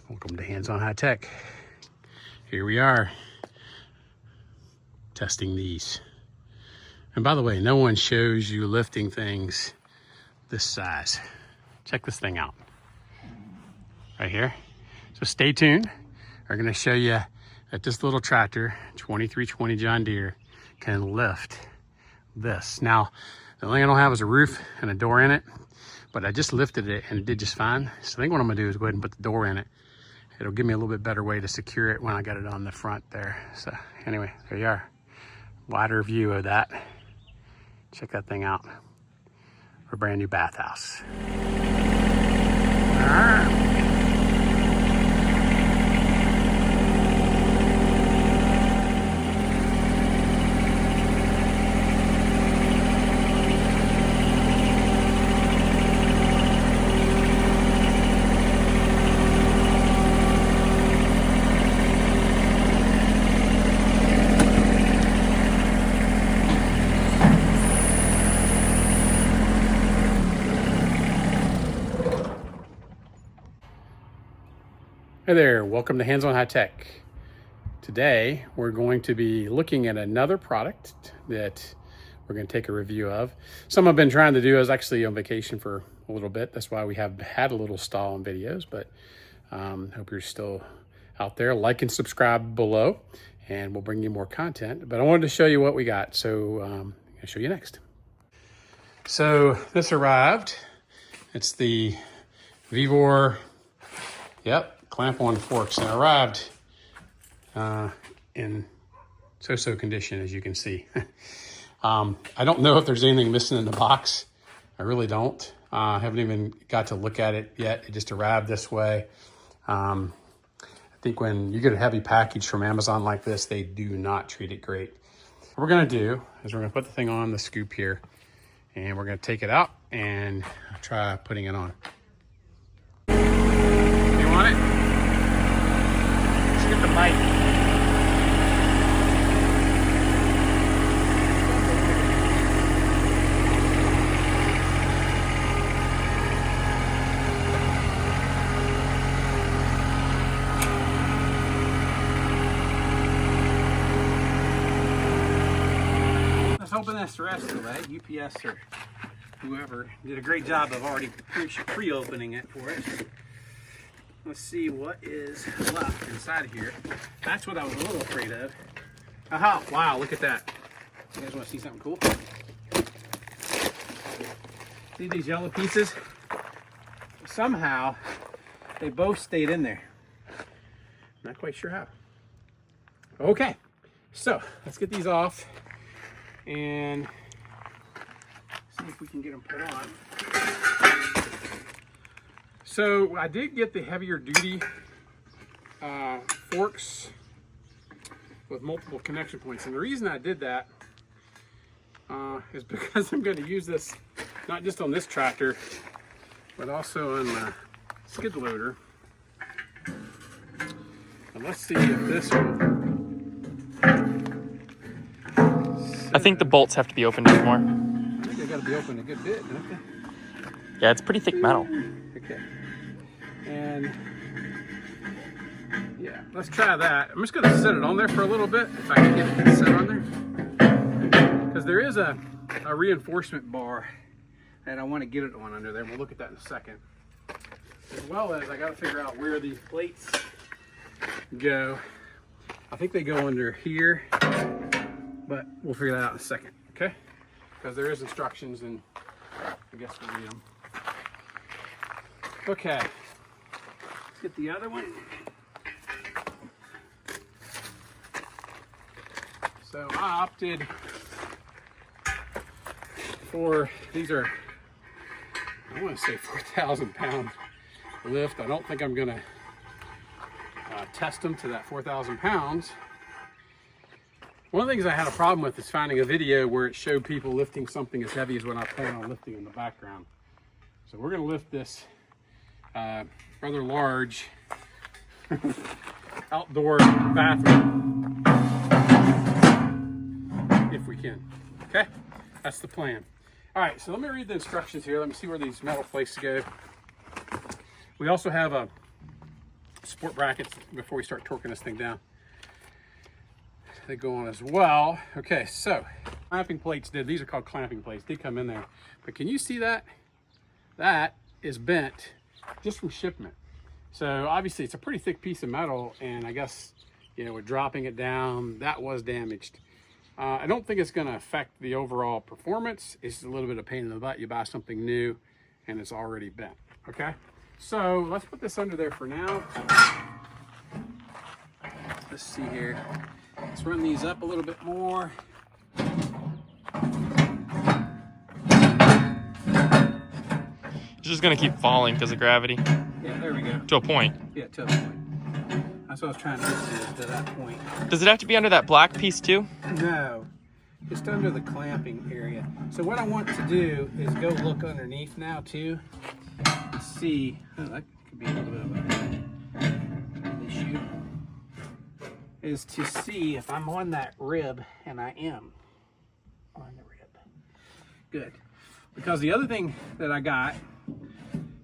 Welcome to Hands on High Tech. Here we are testing these. And by the way, no one shows you lifting things this size. Check this thing out right here. So stay tuned. We're going to show you that this little tractor, 2320 John Deere, can lift this. Now, the only thing I don't have is a roof and a door in it, but I just lifted it and it did just fine. So I think what I'm going to do is go ahead and put the door in it. It'll give me a little bit better way to secure it when I got it on the front there. So anyway, there you are. Wider view of that. Check that thing out. Our brand new bathhouse. All right. Hey there, welcome to Hands on High Tech. Today, we're going to be looking at another product that we're going to take a review of. Some I've been trying to do. I was actually on vacation for a little bit. That's why we have had a little stall on videos, but hope you're still out there. Like and subscribe below, and we'll bring you more content. But I wanted to show you what we got, so I'm going to show you next. So this arrived. It's the Vevor, clamp-on forks, and arrived in so-so condition, as you can see. I don't know if there's anything missing in the box. I really don't. I haven't even got to look at it yet. It just arrived this way. I think when you get a heavy package from Amazon like this, they do not treat it great. What we're gonna do is we're gonna put the thing on the scoop here, and we're gonna take it out and try putting it on. You want it? Get the mic. Let's open this the rest of the way. UPS or whoever did a great job of already pre-opening it for us. Let's see what is left inside of here. That's what I was a little afraid of. Aha, wow, look at that. You guys want to see something cool? See these yellow pieces? Somehow, they both stayed in there. Not quite sure how. Okay, so let's get these off and see if we can get them put on. So I did get the heavier duty forks with multiple connection points. And the reason I did that is because I'm going to use this not just on this tractor, but also on the skid loader. And let's see if this will... I think the bolts have to be opened more. I think they got to be opened a good bit, don't they? Yeah, it's pretty thick metal. Okay. And yeah, let's try that. I'm just going to set it on there for a little bit if I can get it set on there. Because there is a reinforcement bar and I want to get it on under there. We'll look at that in a second. As well as I got to figure out where these plates go. I think they go under here, but we'll figure that out in a second, okay? Because there is instructions and I guess we'll read them. Okay. Get the other one. So I opted for, these are, I want to say 4,000 pound lift. I don't think I'm going to test them to that 4,000 pounds. One of the things I had a problem with is finding a video where it showed people lifting something as heavy as what I plan on lifting in the background. So we're going to lift this rather large outdoor bathroom if we can. Okay, that's the plan. All right, so let me read the instructions here. Let me see where these metal plates go. We also have a support brackets before we start torquing this thing down. They go on as well. Okay, so clamping plates these are called clamping plates, did come in there. But can you see that? That is bent just from shipment. So obviously it's a pretty thick piece of metal, and I guess, you know, with dropping it down, that was damaged. I don't think it's gonna affect the overall performance. It's just a little bit of pain in the butt. You buy something new and it's already bent, okay? So let's put this under there for now. Let's see here. Let's run these up a little bit more. It's just gonna keep falling because of gravity. Yeah, there we go. To a point. Yeah, to a point. That's what I was trying to get to that point. Does it have to be under that black piece too? No, just under the clamping area. So what I want to do is go look underneath now too, and see. Oh, that could be a little bit of an issue. Is to see if I'm on that rib, and I am on the rib. Good. Because the other thing that I got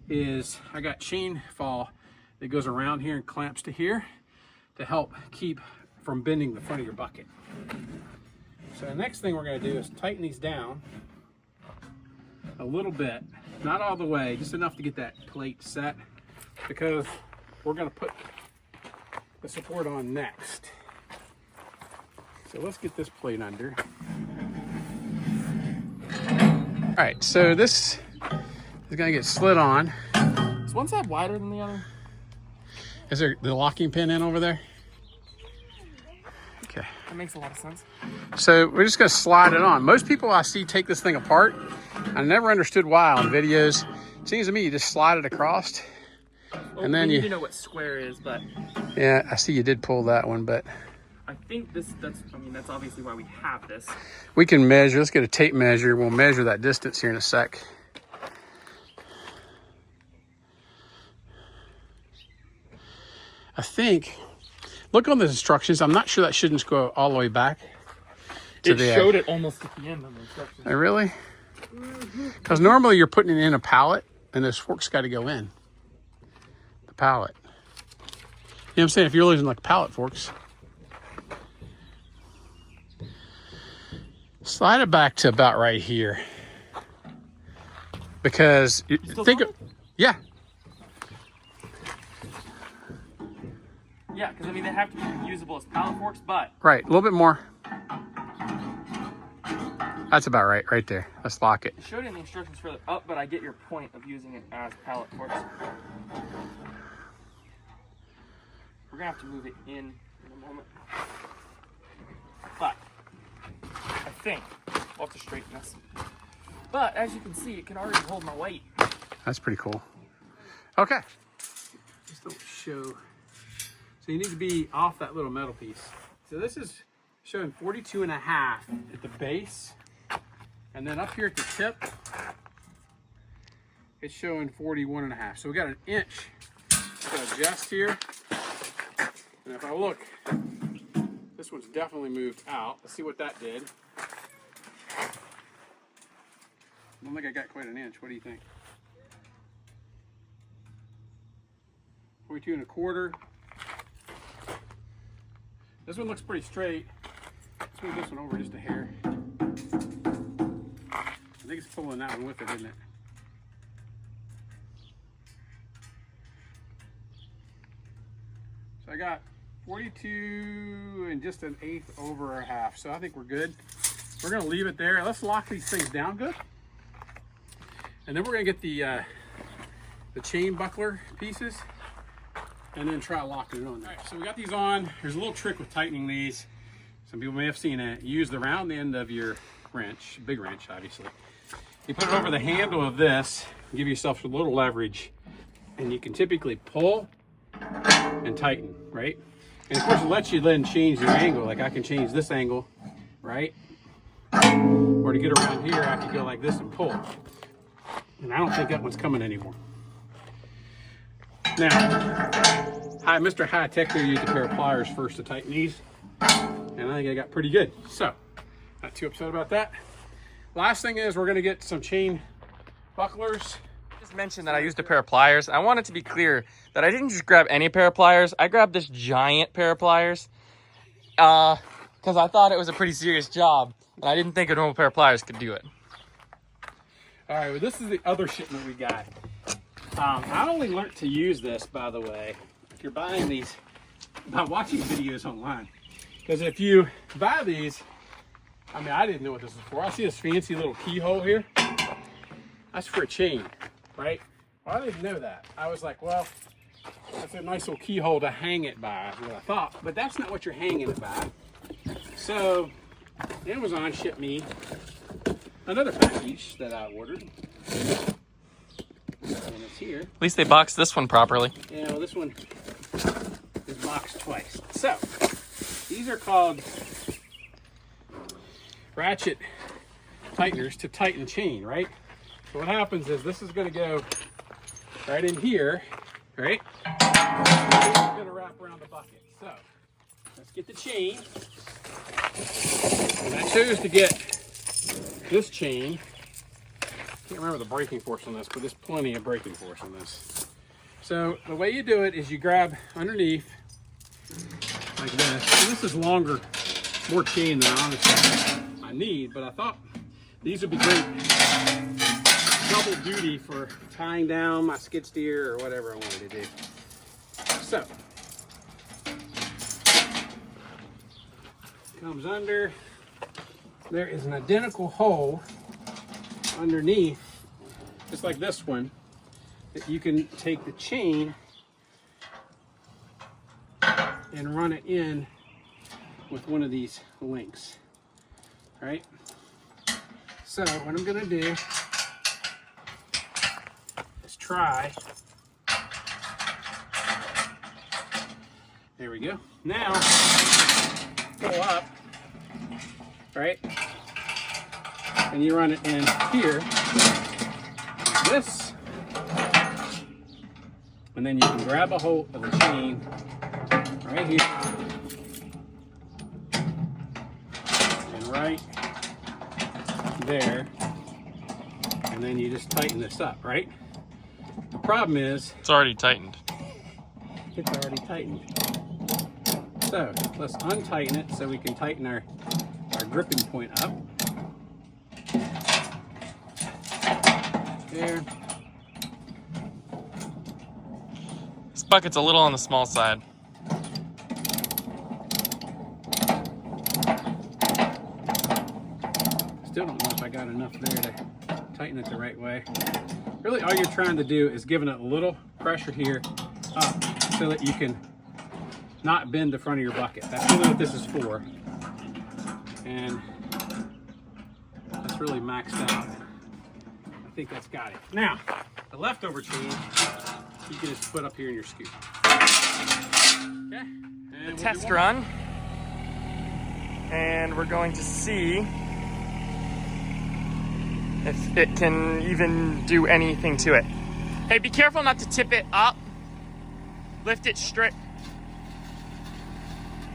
is I got chain fall that goes around here and clamps to here to help keep from bending the front of your bucket. So the next thing we're going to do is tighten these down a little bit, not all the way, just enough to get that plate set, because we're going to put the support on next. So let's get this plate under. All right, so this is going to get slid on. Is one side wider than the other? Is there the locking pin in over there? Okay. That makes a lot of sense. So we're just going to slide it on. Most people I see take this thing apart. I never understood why on videos. It seems to me you just slide it across. Well, and then we need to know what square is, but yeah, I see you did pull that one, but I think that's obviously why we have this. we can measure. Let's get a tape measure. We'll measure that distance here in a sec. I think, look on the instructions. I'm not sure that shouldn't go all the way back. It showed it almost at the end on the instructions. Oh, really? Because normally you're putting it in a pallet, and this fork's got to go in the pallet. You know what I'm saying? If you're using like pallet forks, slide it back to about right here. Because think of, yeah. Yeah, because I mean they have to be usable as pallet forks, but Right, a little bit more. That's about right there. Let's lock it. it showed in the instructions further up, but I get your point of using it as pallet forks. We're gonna have to move it in a moment. But I think we'll have to straighten this. But as you can see, it can already hold my weight. That's pretty cool. Okay. Just don't show. So you need to be off that little metal piece. So this is showing 42.5 at the base. And then up here at the tip, it's showing 41.5. So we got an inch to adjust here. And if I look, this one's definitely moved out. Let's see what that did. I don't think I got quite an inch. What do you think? 42.25. This one looks pretty straight. Let's move this one over just a hair. I think it's pulling that one with it, isn't it? So I got 42 and just 1/8 over a half. So I think we're good. We're gonna leave it there. Let's lock these things down good. And then we're gonna get the chain buckler pieces and then try locking it on there. All right, so we got these on. There's a little trick with tightening these. Some people may have seen it. You use the round end of your wrench, big wrench, obviously. You put it over the handle of this, give yourself a little leverage, and you can typically pull and tighten, right? And of course, it lets you then change your angle. Like I can change this angle, right? Or to get around here, I can go like this and pull. And I don't think that one's coming anymore. Now, Mr. High Tech here used a pair of pliers first to tighten these. And I think I got pretty good. So, not too upset about that. Last thing is we're gonna get some chain bucklers. just mentioned that I used a pair of pliers. I want it to be clear that I didn't just grab any pair of pliers. I grabbed this giant pair of pliers because I thought it was a pretty serious job, and I didn't think a normal pair of pliers could do it. All right, well, this is the other shipment we got. I only learned to use this, by the way, if you're buying these, by watching videos online. Because if you buy these, I mean, I didn't know what this was for. I see this fancy little keyhole here. That's for a chain, right? Well, I didn't know that. I was like, well, that's a nice little keyhole to hang it by, is what I thought. But that's not what you're hanging it by. So Amazon shipped me another package that I ordered. And it's here. At least they boxed this one properly. Yeah, well, this one is boxed twice. So these are called ratchet tighteners to tighten chain, right? So what happens is this is going to go right in here, right? It's going to wrap around the bucket. So let's get the chain. And I chose to get this chain. Can't remember the braking force on this, but there's plenty of braking force on this. So the way you do it is you grab underneath like this. And this is longer, more chain than honestly I need, but I thought these would be great double duty for tying down my skid steer or whatever I wanted to do. So comes under. There is an identical hole underneath, just like this one, that you can take the chain and run it in with one of these links, right? So what I'm gonna do is try. There we go. Now, pull up, right? And you run it in here, this, and then you can grab a hold of the chain right here, and right there, and then you just tighten this up, right? The problem is, It's already tightened. it's already tightened. So let's untighten it so we can tighten our gripping point up. There. This bucket's a little on the small side. Still don't know if I got enough there to tighten it the right way. Really all you're trying to do is giving it a little pressure here up so that you can not bend the front of your bucket. That's really what this is for. And that's really maxed out. I think that's got it. Now, the leftover chain, you can just put up here in your scoop. Okay. And Test run. And we're going to see if it can even do anything to it. Hey, be careful not to tip it up. Lift it straight.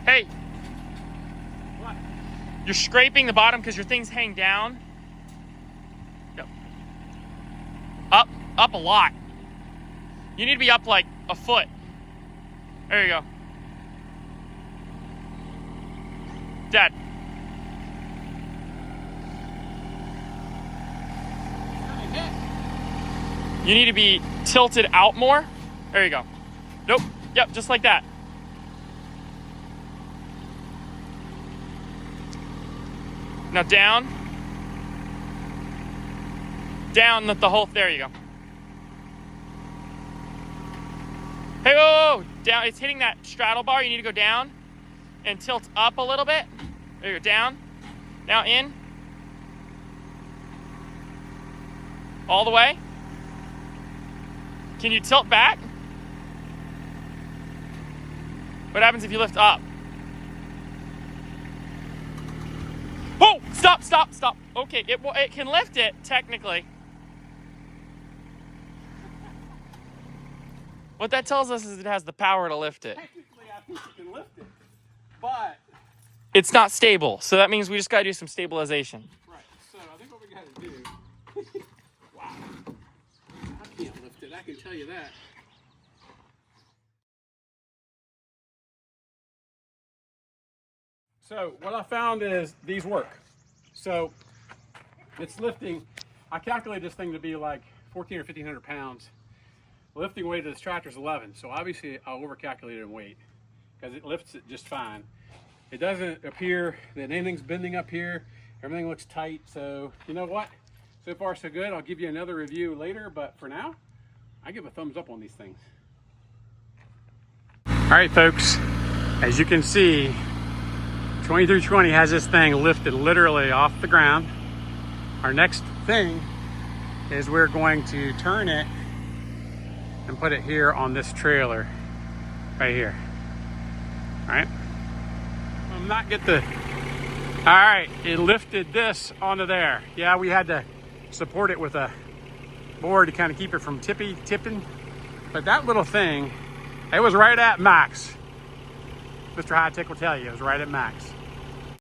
Hey. What? You're scraping the bottom because your things hang down. Yep. Up a lot. You need to be up like a foot. There you go. Dad. You need to be tilted out more. There you go. Nope. Yep, just like that. Now down. Down the whole, there you go. Hey, whoa, whoa, down, it's hitting that straddle bar. You need to go down and tilt up a little bit. There you go, down. Now in. All the way. Can you tilt back? What happens if you lift up? Oh, stop, stop, stop. Okay, it can lift it, technically. What that tells us is it has the power to lift it. Technically, I think you can lift it, but It's not stable, so that means we just gotta do some stabilization. right. So I think what we got to do. Wow. I can't I can tell you that. So what I found is these work. So it's lifting, I calculated this thing to be like 1,400 or 1,500 pounds. The lifting weight of this tractor is 11, so obviously I overcalculated in weight because it lifts it just fine. It doesn't appear that anything's bending up here. Everything looks tight, so you know what? So far so good. I'll give you another review later, but for now, I give a thumbs up on these things. All right, folks, as you can see, 2320 has this thing lifted literally off the ground. Our next thing is we're going to turn it and put it here on this trailer right here. All right, I'm not get the, all right, it lifted this onto there. Yeah, we had to support it with a board to kind of keep it from tipping, but that little thing, it was right at max. Mr. High Tech will tell you, it was right at max.